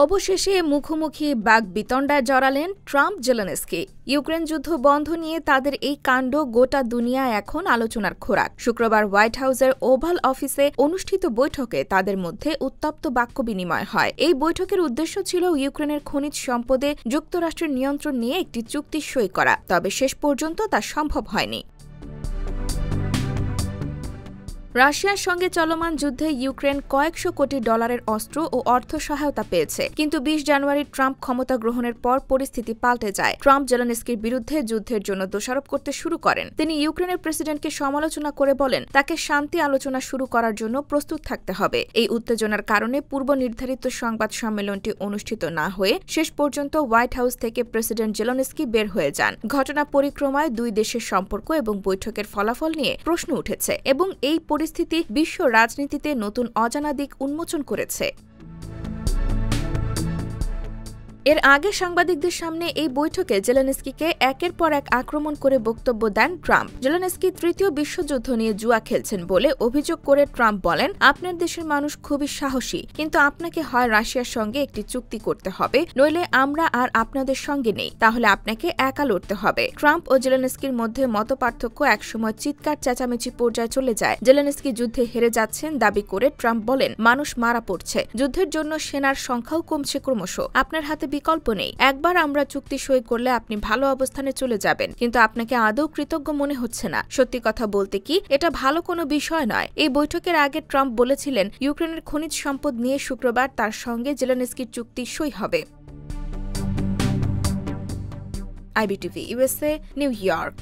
অবশেষে মুখোমুখি বাকবিতণ্ডায় জড়ালেন Trump Zelensky. Ukraine যুদ্ধ বন্ধ নিয়ে তাদের এই কাণ্ড গোটা দুনিয়া এখন আলোচনার খোরাক। শুক্রবার হোয়াইট হাউসের ওভাল অফিসে অনুষ্ঠিত বৈঠকে তাদের মধ্যে উত্তপ্ত বাক্য বিনিময় হয়। এই বৈঠকের উদ্দেশ্য ছিল ইউক্রেনের খনিজ সম্পদে যুক্তরাষ্ট্রের নিয়ন্ত্রণ নিয়ে একটি চুক্তি সই করা, তবে শেষ পর্যন্ত তা সম্ভব হয়নি। রাশিয়ার সঙ্গে চলমান যুদ্ধে ইউক্রেন কয়েকশো কোটি ডলারের অস্ত্র ও অর্থ সহায়তা পেয়েছে, কিন্তু ২০ জানুয়ারি ট্রাম্প ক্ষমতা গ্রহণের পর পরিস্থিতি পাল্টে যায়। ট্রাম্প জেলেনস্কির বিরুদ্ধে যুদ্ধের জন্য দোষারোপ করতে শুরু করেন। তিনি ইউক্রেনের প্রেসিডেন্টকে সমালোচনা করে বলেন, তাকে শান্তি আলোচনা শুরু করার জন্য প্রস্তুত থাকতে হবে। এই উত্তেজনার কারণে পূর্ব নির্ধারিত সংবাদ সম্মেলনটি অনুষ্ঠিত না হয়ে শেষ পর্যন্ত হোয়াইট হাউস থেকে প্রেসিডেন্ট জেলেনস্কি বের হয়ে যান। ঘটনা পরিক্রমায় দুই দেশের সম্পর্ক এবং বৈঠকের ফলাফল নিয়ে প্রশ্ন উঠেছে এবং এই পরিস্থিতি বিশ্ব রাজনীতিতে নতুন অজানা দিক উন্মোচন করেছে। এর আগে সাংবাদিকদের সামনে এই বৈঠকে জেলেনস্কিকে একের পর এক আক্রমণ করে বক্তব্য দেন ট্রাম্প। জেলেনস্কি তৃতীয় বিশ্বযুদ্ধ নিয়ে জুয়া খেলছেন বলে অভিযোগ করে ট্রাম্প বলেন, আপনার দেশের মানুষ খুবই সাহসী, কিন্তু আপনাকে হয় রাশিয়ার সঙ্গে একটি চুক্তি করতে হবে, নইলে আমরা আর আপনাদের সঙ্গে নেই, তাহলে আপনাকে একা লড়তে হবে। ট্রাম্প ও জেলেনস্কির মধ্যে মতপার্থক্য একসময় চিৎকার চেঁচামেচি পর্যায়ে চলে যায়। জেলেনস্কি যুদ্ধে হেরে যাচ্ছেন দাবি করে ট্রাম্প বলেন, মানুষ মারা পড়ছে, যুদ্ধের জন্য সেনার সংখ্যাও কমছে ক্রমশ, আপনার হাতে বিকল্প নেই। একবার আমরা চুক্তি সই করলে আপনি ভালো অবস্থানে চলে যাবেন, কিন্তু আপনাকে আদৌ কৃতজ্ঞ মনে হচ্ছে না। সত্যি কথা বলতে কি, এটা ভালো কোনো বিষয় নয়। এই বৈঠকের আগে ট্রাম্প বলেছিলেন, ইউক্রেনের খনিজ সম্পদ নিয়ে শুক্রবার তার সঙ্গে জেলেনস্কির চুক্তি সই হবে। IBTV USA, new York.